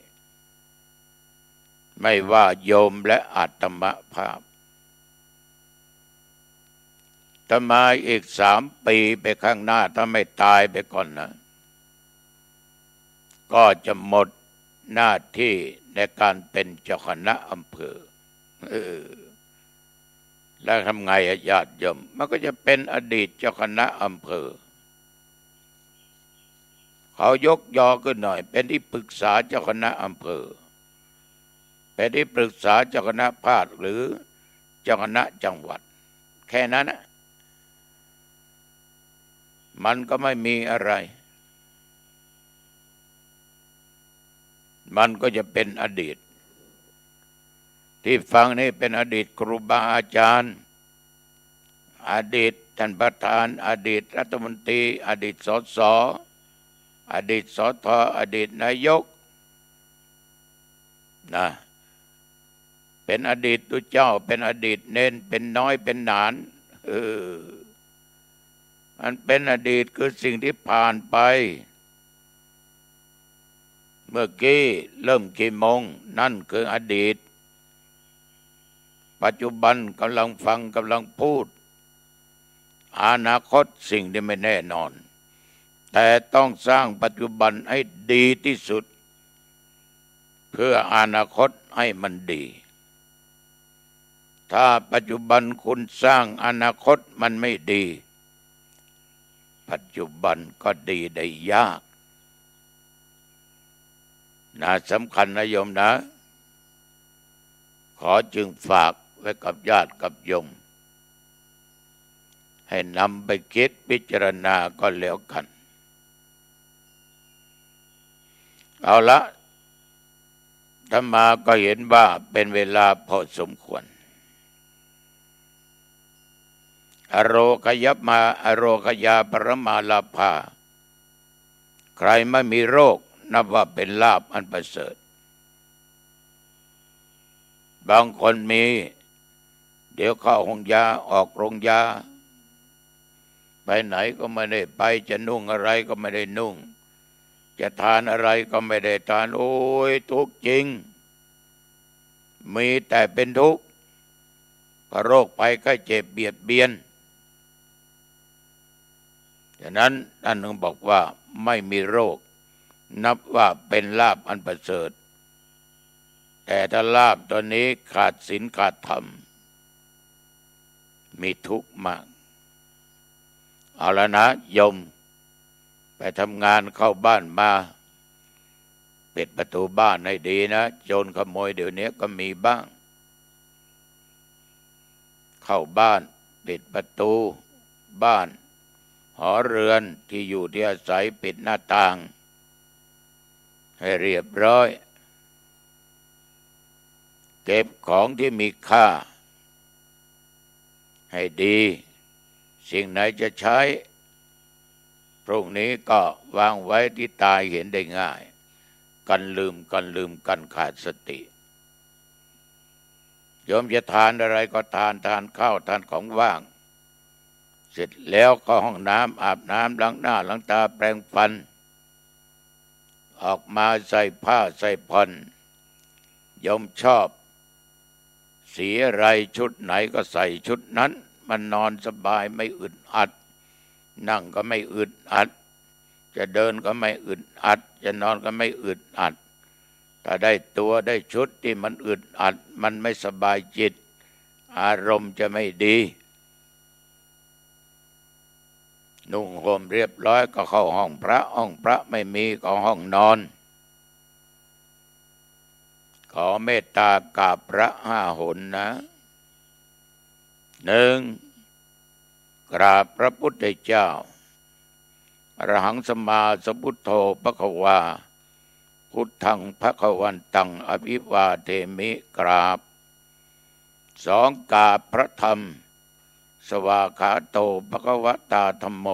ไม่ว่าโยมและอาตมาภาพถ้ามาอีก3 ปีไปข้างหน้าถ้าไม่ตายไปก่อนนะก็จะหมดหน้าที่ในการเป็นเจ้าคณะอำเภอแล้วทำไงญาติโยมมันก็จะเป็นอดีตเจ้าคณะอำเภอเขายกยอขึ้นหน่อยเป็นที่ปรึกษาเจ้าคณะอำเภอเป็นที่ปรึกษาเจ้าคณะภาคหรือเจ้าคณะจังหวัดแค่นั้นนะมันก็ไม่มีอะไรมันก็จะเป็นอดีตที่ฟังนี่เป็นอดีตครูบาอาจารย์อดีตท่านประธานอดีตรัฐมนตรีอดีตสสอดีตสทอดีตนายกนะเป็นอดีตตุเจ้าเป็นอดีตเน้นเป็นน้อยเป็นหนานมันเป็นอดีตคือสิ่งที่ผ่านไปเมื่อกี้เริ่มกี่โมงนั่นคืออดีตปัจจุบันกำลังฟังกำลังพูดอนาคตสิ่งที่ไม่แน่นอนแต่ต้องสร้างปัจจุบันให้ดีที่สุดเพื่ออนาคตให้มันดีถ้าปัจจุบันคุณสร้างอนาคตมันไม่ดีปัจจุบันก็ดีได้ยากน่าสำคัญนะโยมนะขอจึงฝากไว้กับญาติกับโยมให้นำไปคิดพิจารณาก็แล้วกันเอาละธรรมาก็เห็นว่าเป็นเวลาพอสมควรอโรคยับมาอโรคยาปรมาลาภาใครไม่มีโรคนับว่าเป็นลาภอันประเสริฐบางคนมีเดี๋ยวเข้าห้องยาออกโรงยาไปไหนก็ไม่ได้ไปจะนุ่งอะไรก็ไม่ได้นุ่งจะทานอะไรก็ไม่ได้ทานโอ้ยทุกข์จริงมีแต่เป็นทุกข์เพราะโรคภัยไข้เจ็บเบียดเบียนฉะนั้นท่านนึงบอกว่าไม่มีโรคนับว่าเป็นลาภอันประเสริฐแต่ถ้าลาภตัวนี้ขาดศีลขาดธรรมมีทุกข์มากเอาละนะโยมไปทำงานเข้าบ้านมาปิดประตูบ้านให้ดีนะโจรขโมยเดี๋ยวนี้ก็มีบ้างเข้าบ้านปิดประตูบ้านหอเรือนที่อยู่ที่อาศัยปิดหน้าต่างให้เรียบร้อยเก็บของที่มีค่าให้ดีสิ่งไหนจะใช้พรุ่งนี้ก็วางไว้ที่ตาเห็นได้ง่ายกันลืมกันขาดสติโยมจะทานอะไรก็ทานข้าวทานของว่างเสร็จแล้วก็ห้องน้ำอาบน้ำล้างหน้าล้างตาแปรงฟันออกมาใส่ผ้าใส่ผ่อนโยมชอบสีอะไรชุดไหนก็ใส่ชุดนั้นมันนอนสบายไม่อึดอัดนั่งก็ไม่อึดอัด จะเดินก็ไม่อึดอัดจะนอนก็ไม่อึดอัดถ้าได้ตัวได้ชุดที่มันอึดอัดมันไม่สบายจิตอารมณ์จะไม่ดีนุ่งห่มเรียบร้อยก็เข้าห้องพระไม่มีก็ห้องนอนขอเมตตากราบพระ5 หนนะ1กราบพระพุทธเจ้าอรหังสัมมาสัมพุทโธภควาพุทธังภควันตังอภิวาเทมิกราบ2กราบพระธรรมสวากขาโตภควตาธัมโม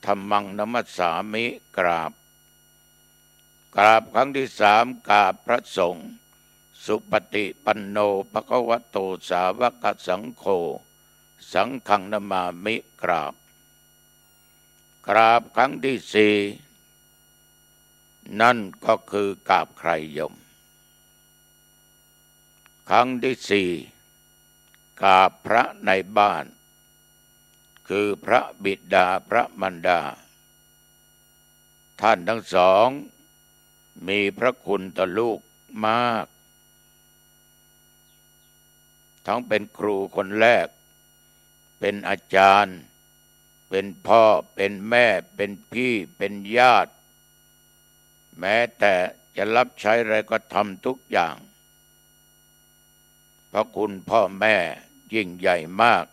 ธัมมังนัมสสามิกราบครั้งที่3กราบพระสงฆ์สุปฏิปันโนภควโตสาวกสังโฆสังฆังนามามิกราบครั้งที่4นั่นก็คือกราบใครยมครั้งที่4กราบพระในบ้านคือพระบิดาพระมารดาท่านทั้งสองมีพระคุณต่อลูกมากทั้งเป็นครูคนแรกเป็นอาจารย์เป็นพ่อเป็นแม่เป็นพี่เป็นญาติแม้แต่จะรับใช้อะไรก็ทำทุกอย่างพระคุณพ่อแม่ยิ่งใหญ่มาก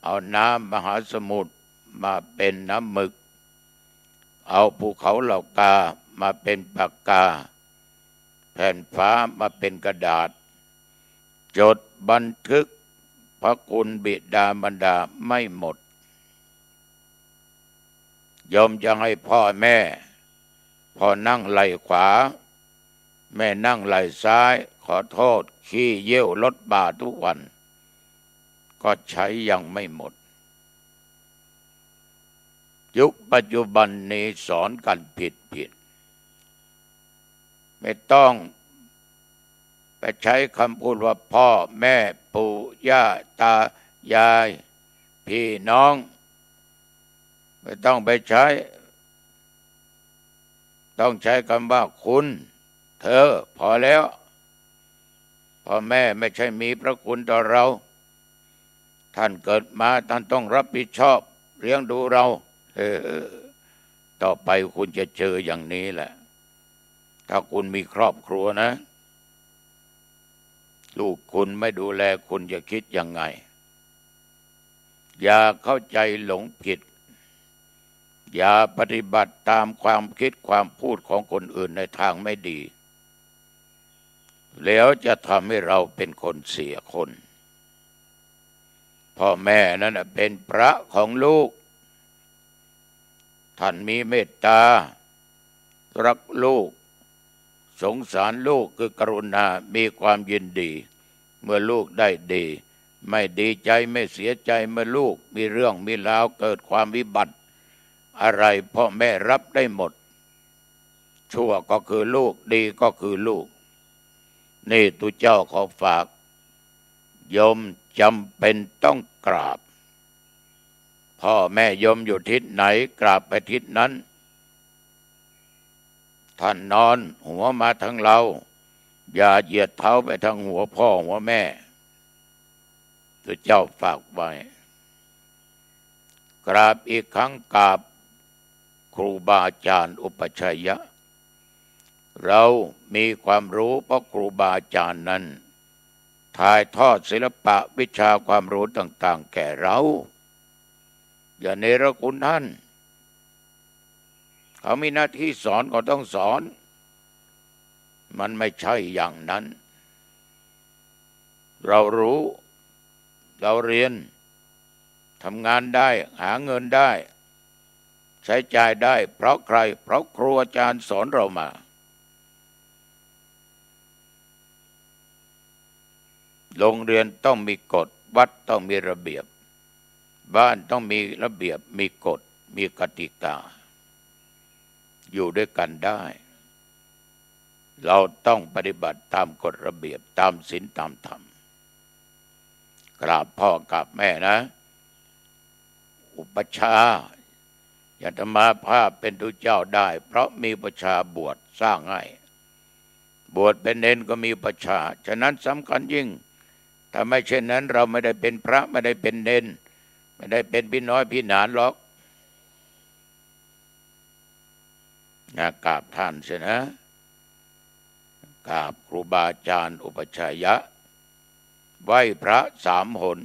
เอาน้ำมหาสมุทรมาเป็นน้ำหมึกเอาภูเขาเหล่ากามาเป็นปากกาแผ่นฟ้ามาเป็นกระดาษจดบันทึกพระคุณบิดามารดาไม่หมดยอมจะให้พ่อแม่พ่อนั่งไหล่ขวาแม่นั่งไหล่ซ้ายขอโทษขี้เยี่ยวรถบ่าทุกวันก็ใช้ยังไม่หมดยุคปัจจุบันนี้สอนกันผิดไม่ต้องไปใช้คำพูดว่าพ่อแม่ปู่ย่าตายายพี่น้องไม่ต้องไปใช้ต้องใช้คำว่าคุณเธอพอแล้วพ่อแม่ไม่ใช่มีพระคุณต่อเราท่านเกิดมาท่านต้องรับผิดชอบเลี้ยงดูเราต่อไปคุณจะเจออย่างนี้แหละถ้าคุณมีครอบครัวนะลูกคุณไม่ดูแลคุณจะคิดยังไงอย่าเข้าใจหลงผิดอย่าปฏิบัติตามความคิดความพูดของคนอื่นในทางไม่ดีแล้วจะทำให้เราเป็นคนเสียคนพ่อแม่นั้นเป็นพระของลูกท่านมีเมตตารักลูกสงสารลูกคือกรุณามีความยินดีเมื่อลูกได้ดีไม่ดีใจไม่เสียใจเมื่อลูกมีเรื่องมีราวเกิดความวิบัติอะไรพ่อแม่รับได้หมดชั่วก็คือลูกดีก็คือลูกนี่ตุเจ้าขอฝากโยมจำเป็นต้องกราบพ่อแม่โยมอยู่ทิศไหนกราบไปทิศนั้นท่านนอนหัวมาทางเราอย่าเหยียดเท้าไปทางหัวพ่อหัวแม่ตุเจ้าฝากไว้กราบอีกครั้งกราบครูบาอาจารย์อุปชัยยะเรามีความรู้เพราะครูบาอาจารย์นั้นถ่ายทอดศิลปะวิชาความรู้ต่างๆแก่เราอย่าเนรคุณท่านเขามีหน้าที่สอนก็ต้องสอนมันไม่ใช่อย่างนั้นเรารู้เราเรียนทำงานได้หาเงินได้ใช้จ่ายได้เพราะใครเพราะครูอาจารย์สอนเรามาโรงเรียนต้องมีกฎวัดต้องมีระเบียบบ้านต้องมีระเบียบมีกฎมีกติกาอยู่ด้วยกันได้เราต้องปฏิบัติตามกฎระเบียบตามศีลตามธรรมกราบพ่อกราบแม่นะอุปชา อาตมาภาพเป็นทุเจ้าได้เพราะมีประชาบวชสร้างให้บวชเป็นเนนก็มีประชาฉะนั้นสำคัญยิ่งถ้าไม่เช่นนั้นเราไม่ได้เป็นพระไม่ได้เป็นเนนไม่ได้เป็นพี่น้อยพี่หนานหรอกกราบท่านเสียนะกราบครูบาอาจารย์อุปชัยยะไหว้พระ3 หน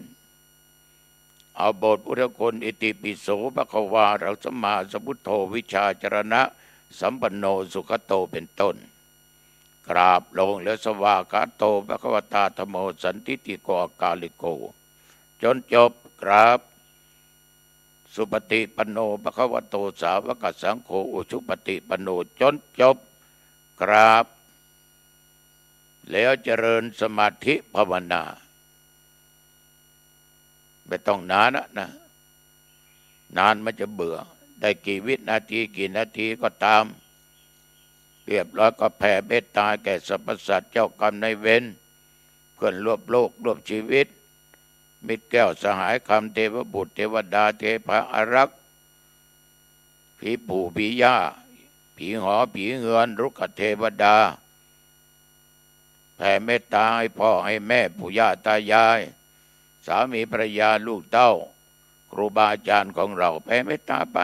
เอาบทพุทธคุณอิติปิโสภควาเราสัมมาสัมพุทโธวิชาจรณะสัมปันโนสุขโตเป็นต้นกราบลงแล้วสวากาโตภควตาธโมสันติติโกกาลิโกจนจบกราบสุปฏิปันโนภควโตสาวกสังโฆอุชุปฏิปันโนจนจบกราบแล้วเจริญสมาธิภาวนาไม่ต้องนานนะนานมันจะเบื่อได้กี่วินาทีกี่นาทีก็ตามเรียบร้อยก็แผ่เมตตาแก่สรรพสัตว์เจ้ากรรมนายเวรเพื่อนร่วมโลกร่วมชีวิตมิตรแก้วสหายคำเทวบุตรเทวดาเทพะอารักษ์ผีปู่ผีย่าผีหอผีเงินรุกขเทวดาแผ่เมตตาให้พ่อให้แม่ปู่ย่าตายายสามีภรรยาลูกเต้าครูบาอาจารย์ของเราแผ่เมตตาไป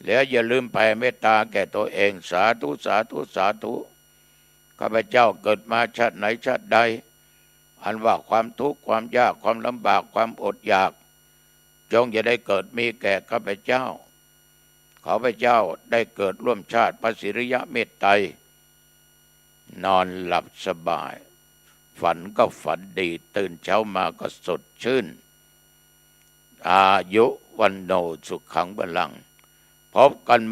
แล้วอย่าลืมแผ่เมตตาแก่ตัวเองสาธุสาธุสาธุข้าพเจ้าเกิดมาชาติไหนชาติใดอันว่าความทุกข์ความยากความลำบากความอดอยากจงอย่าได้เกิดมีแก่ข้าพเจ้าข้าพเจ้าได้เกิดร่วมชาติพระสิริยะเมตไตรนอนหลับสบายฝันก็ฝันดีตื่นเช้ามาก็สดชื่นอายุวันโนสุขังพลังพบกัน